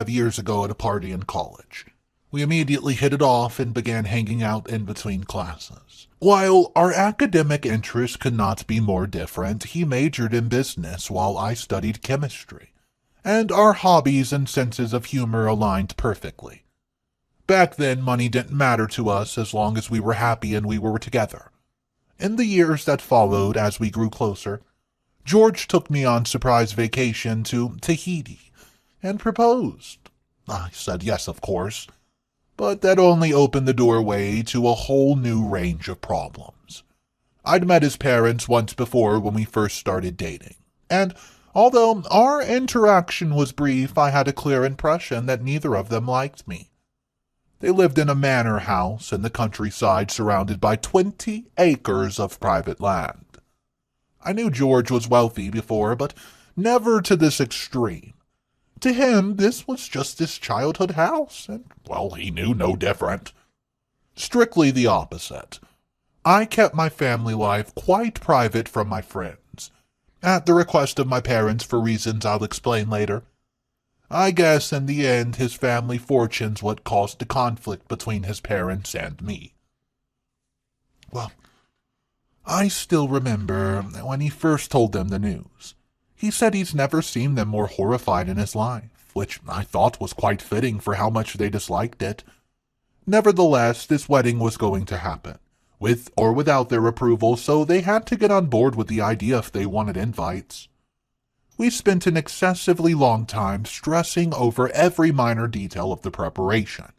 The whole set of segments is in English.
years ago at a party in college. We immediately hit it off and began hanging out in between classes. While our academic interests could not be more different, he majored in business while I studied chemistry, and our hobbies and senses of humor aligned perfectly. Back then, money didn't matter to us as long as we were happy and we were together. In the years that followed, as we grew closer, George took me on surprise vacation to Tahiti and proposed. I said yes, of course, but that only opened the doorway to a whole new range of problems. I'd met his parents once before when we first started dating, and although our interaction was brief, I had a clear impression that neither of them liked me. They lived in a manor house in the countryside surrounded by 20 acres of private land. I knew George was wealthy before, but never to this extreme. To him, this was just his childhood house, and, well, he knew no different. Strictly the opposite. I kept my family life quite private from my friends, at the request of my parents for reasons I'll explain later. I guess in the end his family fortune's what caused the conflict between his parents and me. Well, I still remember when he first told them the news. He said he's never seen them more horrified in his life, which I thought was quite fitting for how much they disliked it. Nevertheless, this wedding was going to happen, with or without their approval, so they had to get on board with the idea if they wanted invites. We spent an excessively long time stressing over every minor detail of the preparation,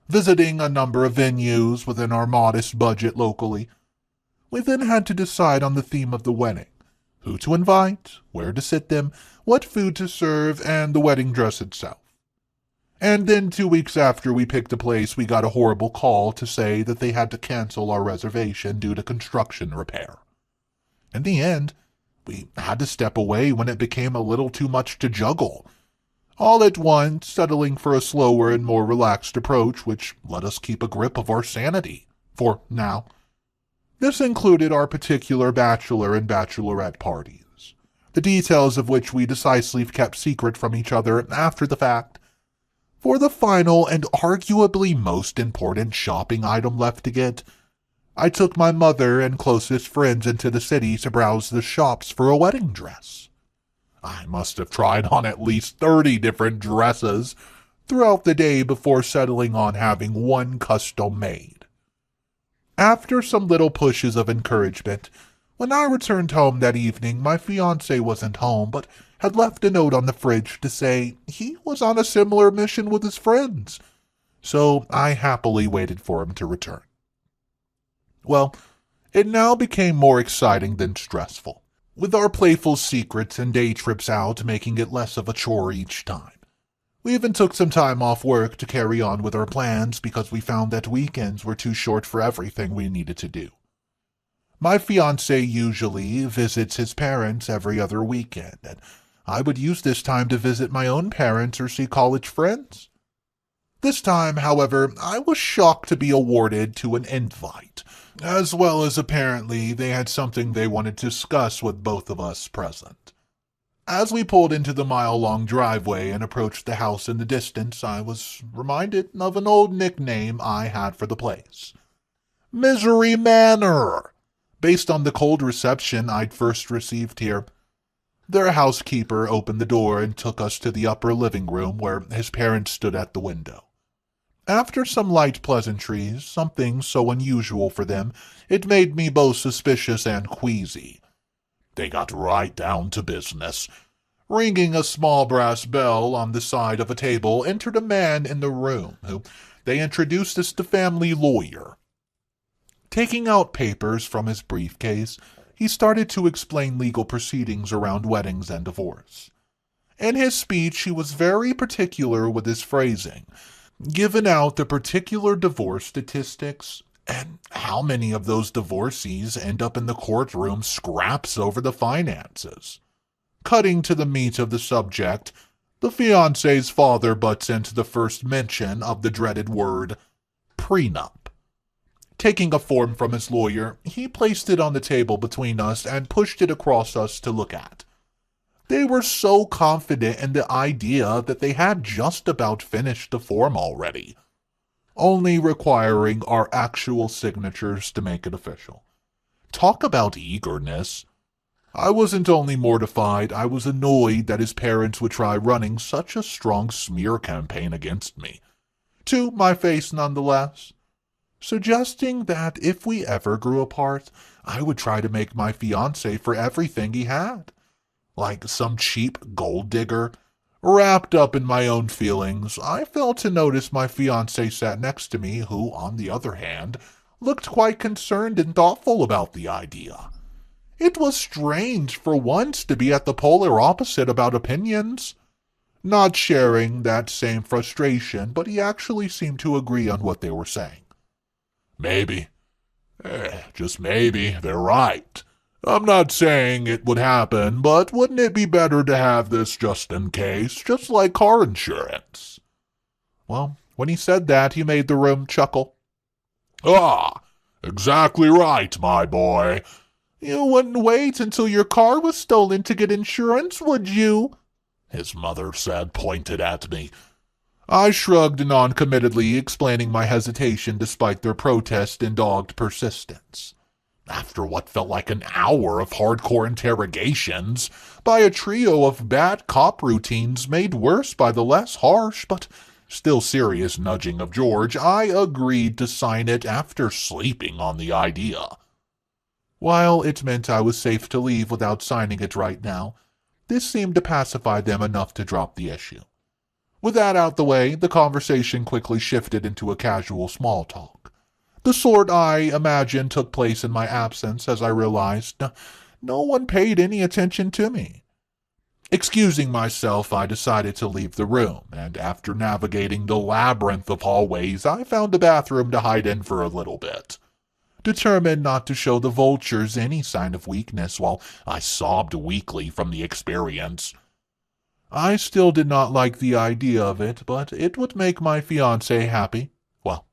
visiting a number of venues within our modest budget locally. We then had to decide on the theme of the wedding, who to invite, where to sit them, what food to serve, and the wedding dress itself. And then 2 weeks after we picked a place, we got a horrible call to say that they had to cancel our reservation due to construction repair. In the end, we had to step away when it became a little too much to juggle, all at once settling for a slower and more relaxed approach which let us keep a grip of our sanity, for now. This included our particular bachelor and bachelorette parties, the details of which we decisively kept secret from each other after the fact. For the final and arguably most important shopping item left to get, I took my mother and closest friends into the city to browse the shops for a wedding dress. I must have tried on at least 30 different dresses throughout the day before settling on having one custom made. After some little pushes of encouragement, when I returned home that evening, my fiancé wasn't home, but had left a note on the fridge to say he was on a similar mission with his friends, so I happily waited for him to return. Well, it now became more exciting than stressful, with our playful secrets and day trips out making it less of a chore each time. We even took some time off work to carry on with our plans because we found that weekends were too short for everything we needed to do. My fiancé usually visits his parents every other weekend, and I would use this time to visit my own parents or see college friends. This time, however, I was shocked to be awarded to an invite, as well as apparently they had something they wanted to discuss with both of us present. As we pulled into the mile-long driveway and approached the house in the distance, I was reminded of an old nickname I had for the place. Misery Manor, based on the cold reception I'd first received here. Their housekeeper opened the door and took us to the upper living room where his parents stood at the window. After some light pleasantries, something so unusual for them, it made me both suspicious and queasy. They got right down to business. Ringing a small brass bell on the side of a table, entered a man in the room, who they introduced as the family lawyer. Taking out papers from his briefcase, he started to explain legal proceedings around weddings and divorce. In his speech, he was very particular with his phrasing, giving out the particular divorce statistics, and how many of those divorcees end up in the courtroom scraps over the finances. Cutting to the meat of the subject, the fiancé's father butts into the first mention of the dreaded word, prenup. Taking a form from his lawyer, he placed it on the table between us and pushed it across us to look at. They were so confident in the idea that they had just about finished the form already, only requiring our actual signatures to make it official. Talk about eagerness. I wasn't only mortified, I was annoyed that his parents would try running such a strong smear campaign against me. To my face nonetheless, suggesting that if we ever grew apart, I would try to make my fiancé for everything he had. Like some cheap gold digger. Wrapped up in my own feelings, I failed to notice my fiancé sat next to me, who, on the other hand, looked quite concerned and thoughtful about the idea. It was strange for once to be at the polar opposite about opinions. Not sharing that same frustration, but he actually seemed to agree on what they were saying. Maybe, just maybe, they're right. I'm not saying it would happen, but wouldn't it be better to have this just in case, just like car insurance? Well, when he said that, he made the room chuckle. Ah, exactly right, my boy. You wouldn't wait until your car was stolen to get insurance, would you? His mother said, pointed at me. I shrugged noncommittedly, explaining my hesitation despite their protest and dogged persistence. After what felt like an hour of hardcore interrogations, by a trio of bad cop routines made worse by the less harsh but still serious nudging of George, I agreed to sign it after sleeping on the idea. While it meant I was safe to leave without signing it right now, this seemed to pacify them enough to drop the issue. With that out the way, the conversation quickly shifted into a casual small talk. The sort I imagine took place in my absence as I realized no one paid any attention to me. Excusing myself, I decided to leave the room, and after navigating the labyrinth of hallways, I found a bathroom to hide in for a little bit. Determined not to show the vultures any sign of weakness while I sobbed weakly from the experience. I still did not like the idea of it, but it would make my fiancé happy. Well,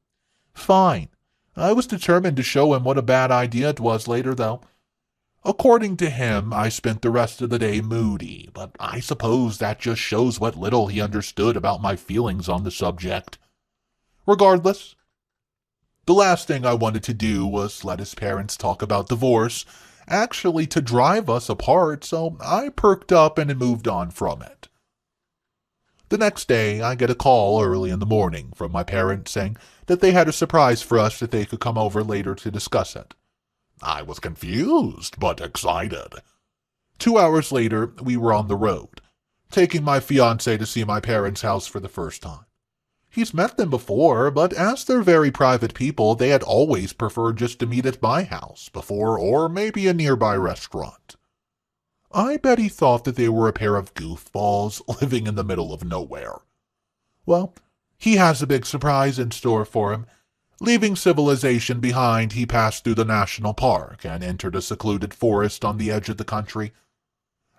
fine. I was determined to show him what a bad idea it was later, though. According to him, I spent the rest of the day moody, but I suppose that just shows what little he understood about my feelings on the subject. Regardless, the last thing I wanted to do was let his parents talk about divorce, actually to drive us apart, so I perked up and moved on from it. The next day, I get a call early in the morning from my parents saying that they had a surprise for us that they could come over later to discuss it. I was confused, but excited. 2 hours later, we were on the road, taking my fiancé to see my parents' house for the first time. He's met them before, but as they're very private people, they had always preferred just to meet at my house before, or maybe a nearby restaurant. I bet he thought that they were a pair of goofballs living in the middle of nowhere. Well, he has a big surprise in store for him. Leaving civilization behind, he passed through the national park and entered a secluded forest on the edge of the country.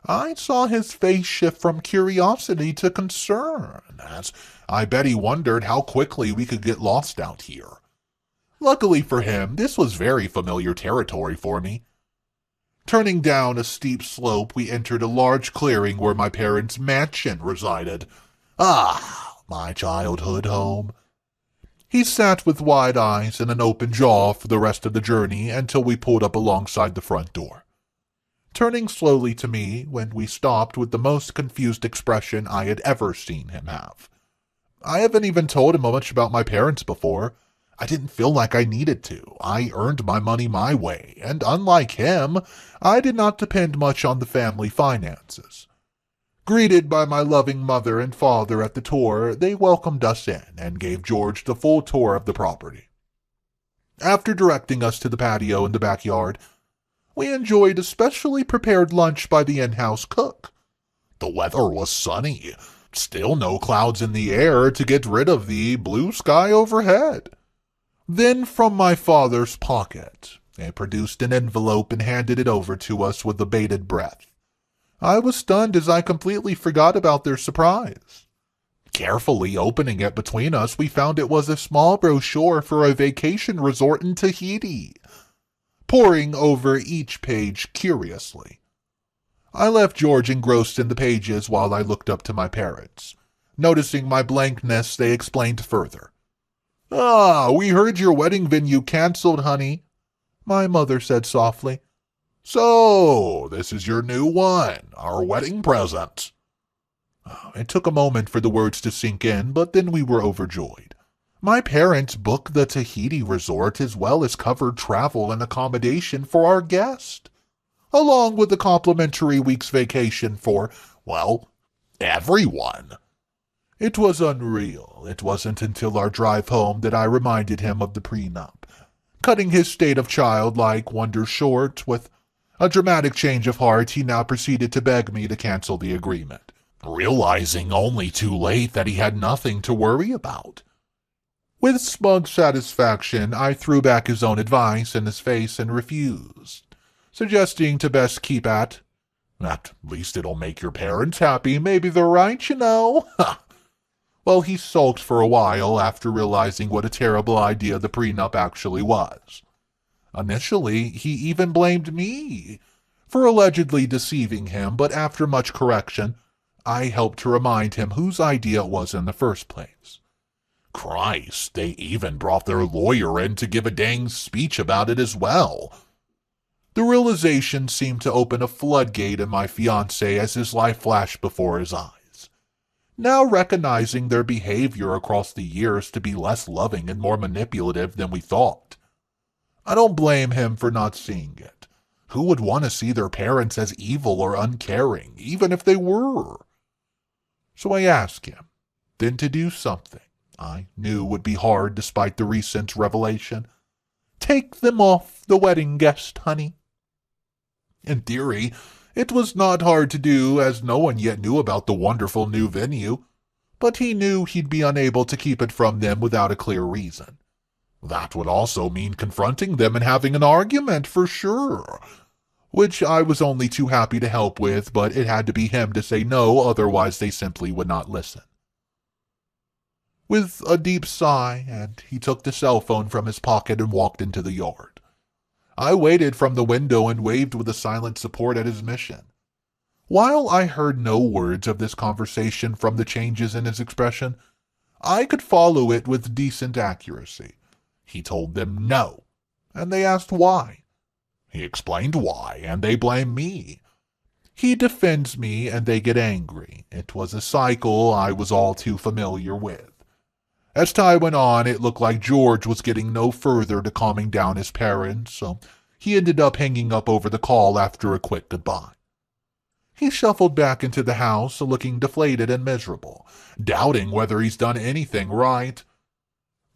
I saw his face shift from curiosity to concern, as I bet he wondered how quickly we could get lost out here. Luckily for him, this was very familiar territory for me. Turning down a steep slope, we entered a large clearing where my parents' mansion resided. Ah, my childhood home. He sat with wide eyes and an open jaw for the rest of the journey until we pulled up alongside the front door. Turning slowly to me when we stopped with the most confused expression I had ever seen him have. I haven't even told him much about my parents before. I didn't feel like I needed to. I earned my money my way, and unlike him, I did not depend much on the family finances. Greeted by my loving mother and father at the door, they welcomed us in and gave George the full tour of the property. After directing us to the patio in the backyard, we enjoyed a specially prepared lunch by the in-house cook. The weather was sunny, still no clouds in the air to get rid of the blue sky overhead. Then from my father's pocket, he produced an envelope and handed it over to us with a bated breath. I was stunned as I completely forgot about their surprise. Carefully opening it between us, we found it was a small brochure for a vacation resort in Tahiti. Poring over each page curiously, I left George engrossed in the pages while I looked up to my parents. Noticing my blankness, they explained further. "Ah, we heard your wedding venue canceled, honey," my mother said softly. "So, this is your new one, our wedding present." It took a moment for the words to sink in, but then we were overjoyed. My parents booked the Tahiti resort as well as covered travel and accommodation for our guest, along with a complimentary week's vacation for, well, everyone. It was unreal. It wasn't until our drive home that I reminded him of the prenup, cutting his state of childlike wonder short. With a dramatic change of heart, he now proceeded to beg me to cancel the agreement, realizing only too late that he had nothing to worry about. With smug satisfaction, I threw back his own advice in his face and refused, suggesting to best keep at least it'll make your parents happy. Maybe they're right, you know. Well, he sulked for a while after realizing what a terrible idea the prenup actually was. Initially, he even blamed me for allegedly deceiving him, but after much correction, I helped to remind him whose idea it was in the first place. Christ, they even brought their lawyer in to give a dang speech about it as well. The realization seemed to open a floodgate in my fiancé as his life flashed before his eyes, now recognizing their behavior across the years to be less loving and more manipulative than we thought. I don't blame him for not seeing it. Who would want to see their parents as evil or uncaring, even if they were? So I asked him, then to do something I knew would be hard despite the recent revelation. Take them off the wedding guest, honey. In theory, it was not hard to do, as no one yet knew about the wonderful new venue, but he knew he'd be unable to keep it from them without a clear reason. That would also mean confronting them and having an argument for sure, which I was only too happy to help with, but it had to be him to say no, otherwise they simply would not listen. With a deep sigh, and he took the cell phone from his pocket and walked into the yard. I waited from the window and waved with a silent support at his mission. While I heard no words of this conversation from the changes in his expression, I could follow it with decent accuracy. He told them no, and they asked why. He explained why, and they blame me. He defends me, and they get angry. It was a cycle I was all too familiar with. As time went on, it looked like George was getting no further to calming down his parents, so he ended up hanging up over the call after a quick goodbye. He shuffled back into the house, looking deflated and miserable, doubting whether he's done anything right.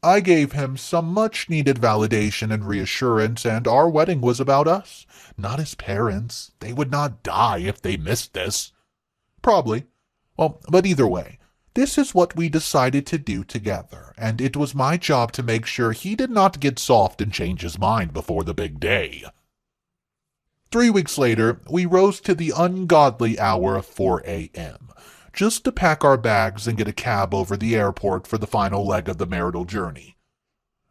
I gave him some much-needed validation and reassurance, and our wedding was about us, not his parents. They would not die if they missed this. Probably. Well, but either way, this is what we decided to do together, and it was my job to make sure he did not get soft and change his mind before the big day. 3 weeks later, we rose to the ungodly hour of 4 a.m., just to pack our bags and get a cab over the airport for the final leg of the marital journey.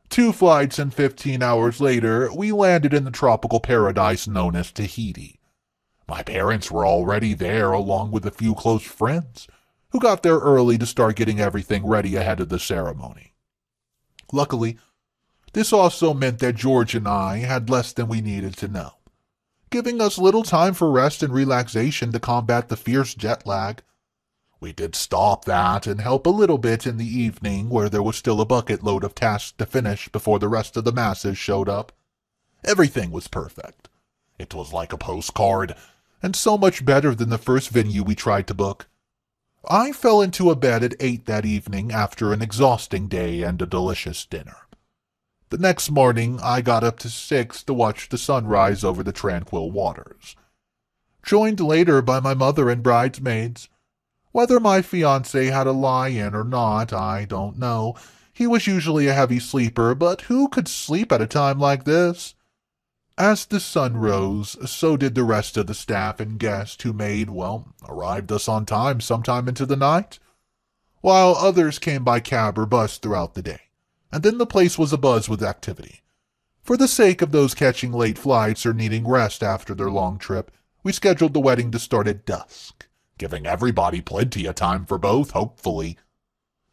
2 flights and 15 hours later, we landed in the tropical paradise known as Tahiti. My parents were already there, along with a few close friends, who got there early to start getting everything ready ahead of the ceremony. Luckily, this also meant that George and I had less than we needed to know, giving us little time for rest and relaxation to combat the fierce jet lag. We did stop that and help a little bit in the evening, where there was still a bucket load of tasks to finish before the rest of the masses showed up. Everything was perfect. It was like a postcard, and so much better than the first venue we tried to book. I fell into a bed at 8 that evening after an exhausting day and a delicious dinner. The next morning, I got up to 6 to watch the sunrise over the tranquil waters, joined later by my mother and bridesmaids. Whether my fiancé had a lie-in or not, I don't know. He was usually a heavy sleeper, but who could sleep at a time like this? As the sun rose, so did the rest of the staff and guests who arrived us on time sometime into the night, while others came by cab or bus throughout the day, and then the place was abuzz with activity. For the sake of those catching late flights or needing rest after their long trip, We scheduled the wedding to start at dusk, giving everybody plenty of time for both, hopefully.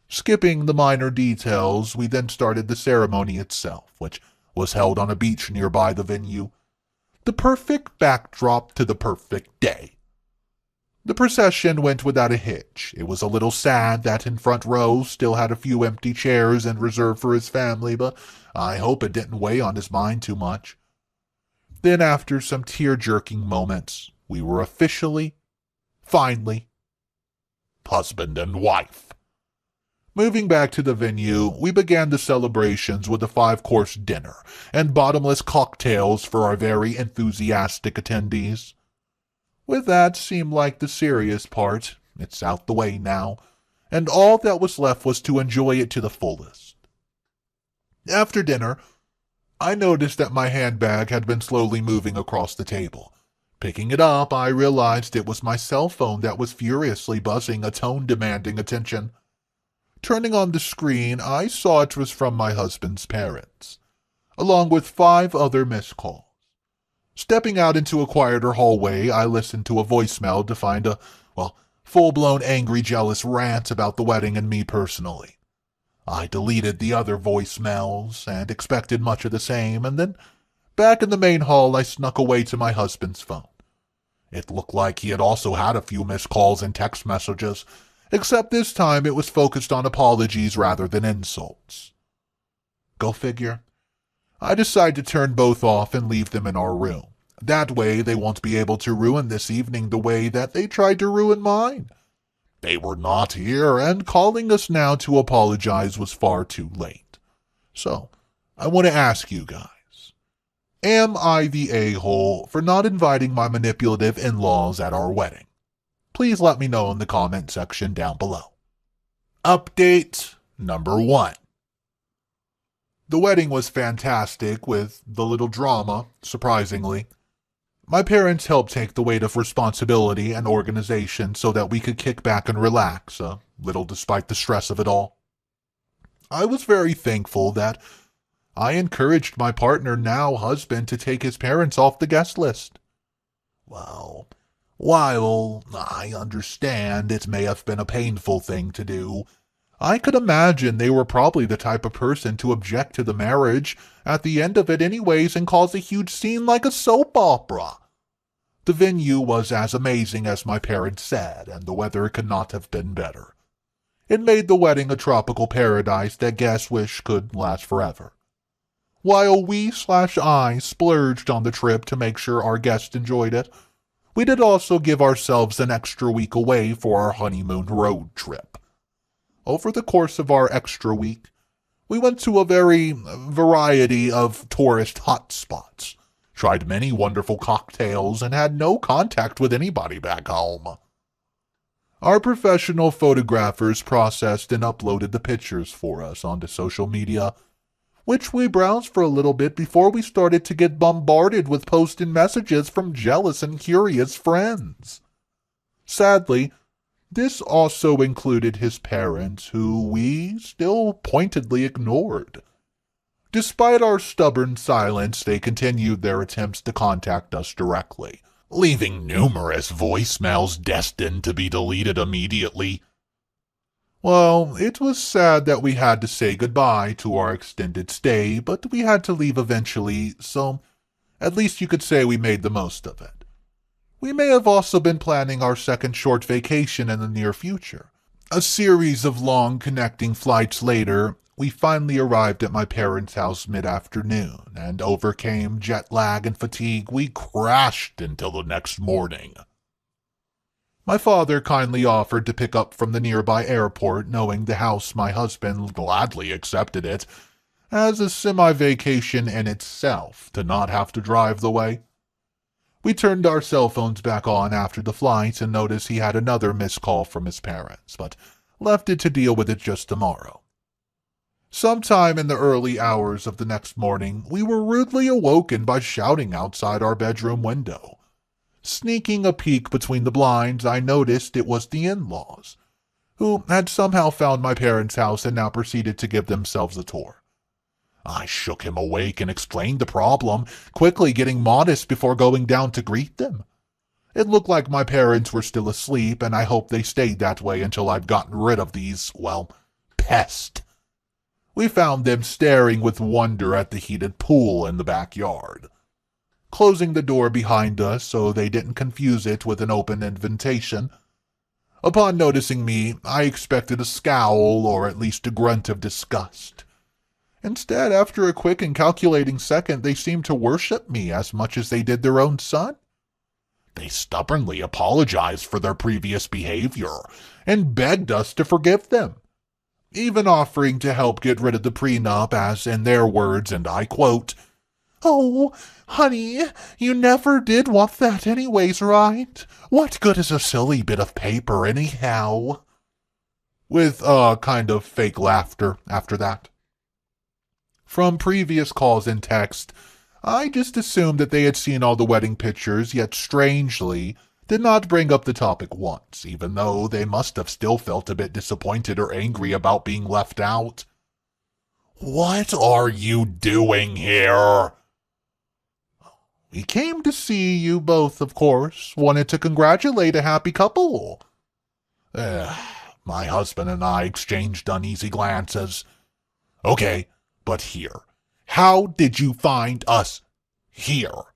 Skipping the minor details, we then started the ceremony itself, which was held on a beach nearby the venue. The perfect backdrop to the perfect day. The procession went without a hitch. It was a little sad that in front row still had a few empty chairs in reserve for his family, but I hope it didn't weigh on his mind too much. Then after some tear-jerking moments, we were officially, finally, husband and wife. Moving back to the venue, we began the celebrations with a 5-course dinner and bottomless cocktails for our very enthusiastic attendees. With that seemed like the serious part. It's out the way now, and all that was left was to enjoy it to the fullest. After dinner, I noticed that my handbag had been slowly moving across the table. Picking it up, I realized it was my cell phone that was furiously buzzing a tone demanding attention. Turning on the screen, I saw it was from my husband's parents, along with 5 other missed calls. Stepping out into a quieter hallway, I listened to a voicemail to find a, full-blown angry, jealous rant about the wedding and me personally. I deleted the other voicemails and expected much of the same, and then, back in the main hall, I snuck away to my husband's phone. It looked like he had also had a few missed calls and text messages, except this time it was focused on apologies rather than insults. Go figure. I decide to turn both off and leave them in our room. That way they won't be able to ruin this evening the way that they tried to ruin mine. They were not here, and calling us now to apologize was far too late. So, I want to ask you guys, am I the a-hole for not inviting my manipulative in-laws at our wedding? Please let me know in the comment section down below. Update number 1. The wedding was fantastic, with the little drama, surprisingly. My parents helped take the weight of responsibility and organization so that we could kick back and relax, a little despite the stress of it all. I was very thankful that I encouraged my partner, now husband, to take his parents off the guest list. Well, while I understand it may have been a painful thing to do, I could imagine they were probably the type of person to object to the marriage at the end of it anyways and cause a huge scene like a soap opera. The venue was as amazing as my parents said, and the weather could not have been better. It made the wedding a tropical paradise that guests wish could last forever. While we/I splurged on the trip to make sure our guests enjoyed it, we did also give ourselves an extra week away for our honeymoon road trip. Over the course of our extra week, we went to a variety of tourist hotspots, tried many wonderful cocktails, and had no contact with anybody back home. Our professional photographers processed and uploaded the pictures for us onto social media, which we browsed for a little bit before we started to get bombarded with posts and messages from jealous and curious friends. Sadly, this also included his parents, who we still pointedly ignored. Despite our stubborn silence, they continued their attempts to contact us directly, leaving numerous voicemails destined to be deleted immediately. Well, it was sad that we had to say goodbye to our extended stay, but we had to leave eventually, so at least you could say we made the most of it. We may have also been planning our second short vacation in the near future. A series of long connecting flights later, we finally arrived at my parents' house mid-afternoon, and overcame jet lag and fatigue. We crashed until the next morning. My father kindly offered to pick up from the nearby airport, knowing the house my husband gladly accepted it, as a semi-vacation in itself, to not have to drive the way. We turned our cell phones back on after the flight and noticed he had another missed call from his parents, but left it to deal with it just tomorrow. Sometime in the early hours of the next morning, we were rudely awoken by shouting outside our bedroom window. Sneaking a peek between the blinds, I noticed it was the in-laws, who had somehow found my parents' house and now proceeded to give themselves a tour. I shook him awake and explained the problem, quickly getting modest before going down to greet them. It looked like my parents were still asleep, and I hoped they stayed that way until I'd gotten rid of these, well, pests. We found them staring with wonder at the heated pool in the backyard. Closing the door behind us so they didn't confuse it with an open invitation. Upon noticing me, I expected a scowl or at least a grunt of disgust. Instead, after a quick and calculating second, they seemed to worship me as much as they did their own son. They stubbornly apologized for their previous behavior and begged us to forgive them, even offering to help get rid of the prenup as, in their words, and I quote, "Oh, honey, you never did want that anyways, right? What good is a silly bit of paper anyhow?" With a kind of fake laughter after that. From previous calls and text, I just assumed that they had seen all the wedding pictures, yet strangely did not bring up the topic once, even though they must have still felt a bit disappointed or angry about being left out. "What are you doing here?" "We came to see you both, of course. Wanted to congratulate a happy couple." My husband and I exchanged uneasy glances. "Okay, but here. How did you find us here?"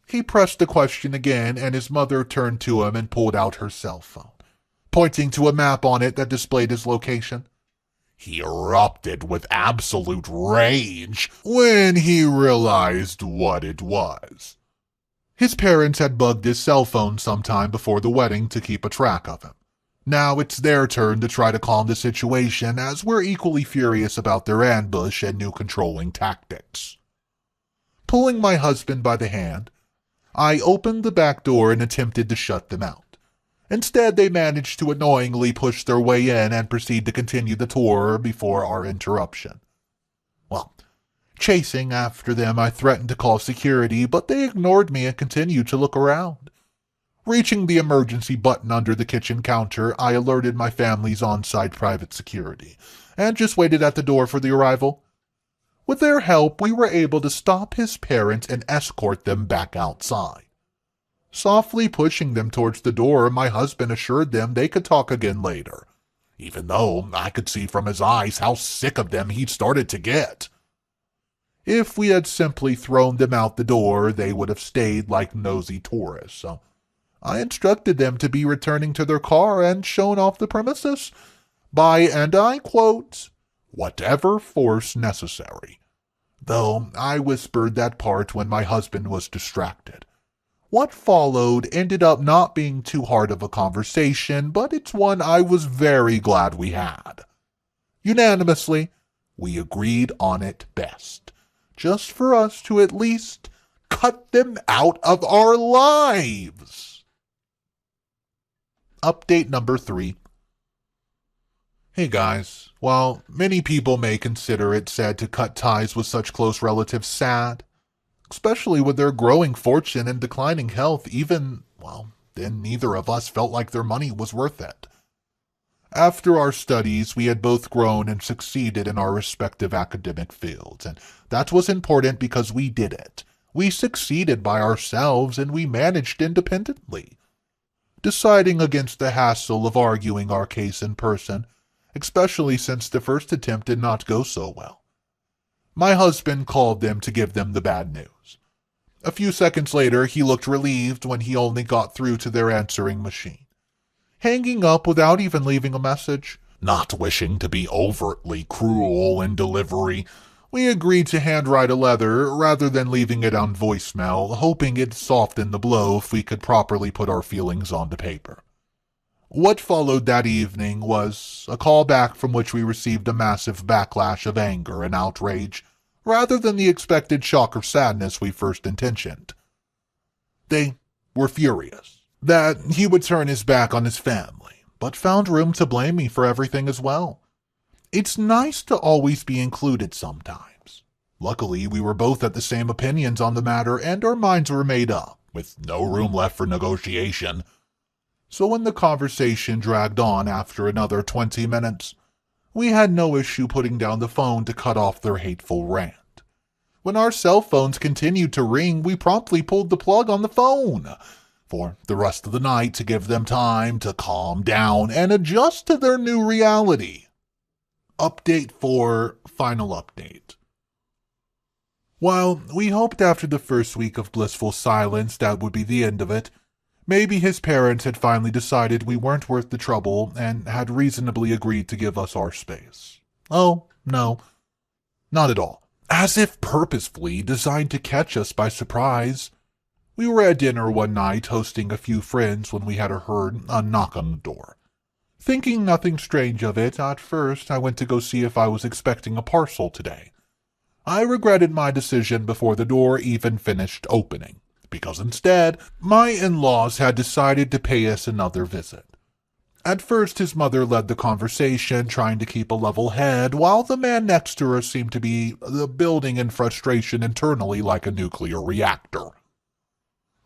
He pressed the question again, and his mother turned to him and pulled out her cell phone, pointing to a map on it that displayed his location. He erupted with absolute rage when he realized what it was. His parents had bugged his cell phone sometime before the wedding to keep a track of him. Now it's their turn to try to calm the situation, as we're equally furious about their ambush and new controlling tactics. Pulling my husband by the hand, I opened the back door and attempted to shut them out. Instead, they managed to annoyingly push their way in and proceed to continue the tour before our interruption. Well, chasing after them, I threatened to call security, but they ignored me and continued to look around. Reaching the emergency button under the kitchen counter, I alerted my family's on-site private security, and just waited at the door for the arrival. With their help, we were able to stop his parents and escort them back outside. Softly pushing them towards the door, my husband assured them they could talk again later, even though I could see from his eyes how sick of them he'd started to get. If we had simply thrown them out the door, they would have stayed like nosy tourists, so I instructed them to be returning to their car and shown off the premises by, and I quote, "whatever force necessary," though I whispered that part when my husband was distracted. What followed ended up not being too hard of a conversation, but it's one I was very glad we had. Unanimously, we agreed on it best, just for us to at least cut them out of our lives. Update number 3. Hey guys, while many people may consider it sad to cut ties with such close relatives sad, especially with their growing fortune and declining health, then neither of us felt like their money was worth it. After our studies, we had both grown and succeeded in our respective academic fields, and that was important because we did it. We succeeded by ourselves, and we managed independently. Deciding against the hassle of arguing our case in person, especially since the first attempt did not go so well, my husband called them to give them the bad news. A few seconds later, he looked relieved when he only got through to their answering machine, hanging up without even leaving a message. Not wishing to be overtly cruel in delivery, we agreed to handwrite a letter rather than leaving it on voicemail, hoping it'd soften the blow if we could properly put our feelings onto paper. What followed that evening was a call back from which we received a massive backlash of anger and outrage, rather than the expected shock or sadness we first intentioned. They were furious that he would turn his back on his family, but found room to blame me for everything as well. It's nice to always be included sometimes. Luckily, we were both at the same opinions on the matter, and our minds were made up, with no room left for negotiation. So when the conversation dragged on after another 20 minutes, we had no issue putting down the phone to cut off their hateful rant. When our cell phones continued to ring, we promptly pulled the plug on the phone, for the rest of the night to give them time to calm down and adjust to their new reality. Update 4, final update. While we hoped after the first week of blissful silence that would be the end of it, maybe his parents had finally decided we weren't worth the trouble and had reasonably agreed to give us our space. Oh, no, not at all. As if purposefully designed to catch us by surprise. We were at dinner one night hosting a few friends when we had heard a knock on the door. Thinking nothing strange of it, at first I went to go see if I was expecting a parcel today. I regretted my decision before the door even finished opening, because instead, my in-laws had decided to pay us another visit. At first, his mother led the conversation, trying to keep a level head, while the man next to her seemed to be building in frustration internally like a nuclear reactor.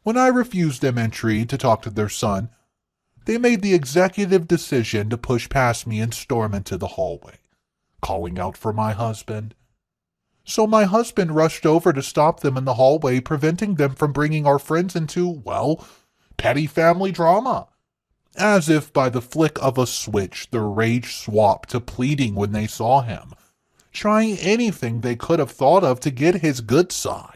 When I refused them entry to talk to their son, they made the executive decision to push past me and storm into the hallway, calling out for my husband. So my husband rushed over to stop them in the hallway, preventing them from bringing our friends into, well, petty family drama. As if by the flick of a switch, their rage swapped to pleading when they saw him, trying anything they could have thought of to get his good side.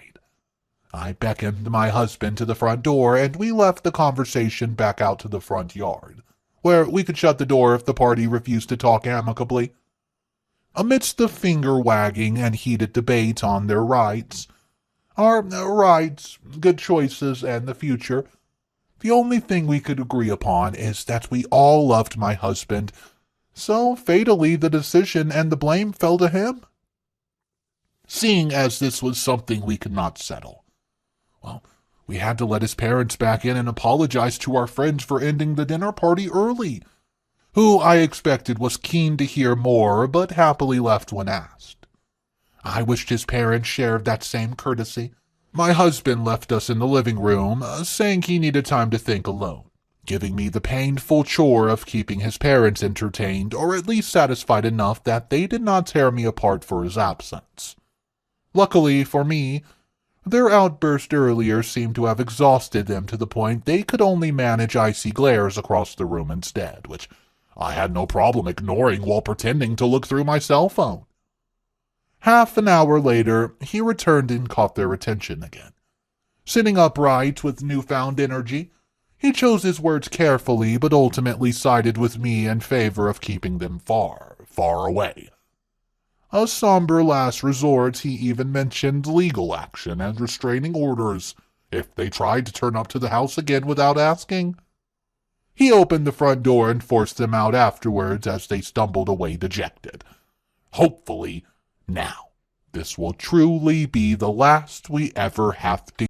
I beckoned my husband to the front door, and we left the conversation back out to the front yard, where we could shut the door if the party refused to talk amicably. Amidst the finger-wagging and heated debate on their rights, our rights, good choices, and the future, the only thing we could agree upon is that we all loved my husband, so fatally the decision and the blame fell to him. Seeing as this was something we could not settle, well, we had to let his parents back in and apologize to our friends for ending the dinner party early, who I expected was keen to hear more, but happily left when asked. I wished his parents shared that same courtesy. My husband left us in the living room, saying he needed time to think alone, giving me the painful chore of keeping his parents entertained, or at least satisfied enough that they did not tear me apart for his absence. Luckily for me, their outburst earlier seemed to have exhausted them to the point they could only manage icy glares across the room instead, which I had no problem ignoring while pretending to look through my cell phone. Half an hour later, he returned and caught their attention again. Sitting upright with newfound energy, he chose his words carefully but ultimately sided with me in favor of keeping them far, far away. A somber last resort, he even mentioned legal action and restraining orders if they tried to turn up to the house again without asking. He opened the front door and forced them out afterwards as they stumbled away dejected. Hopefully, now, this will truly be the last we ever have to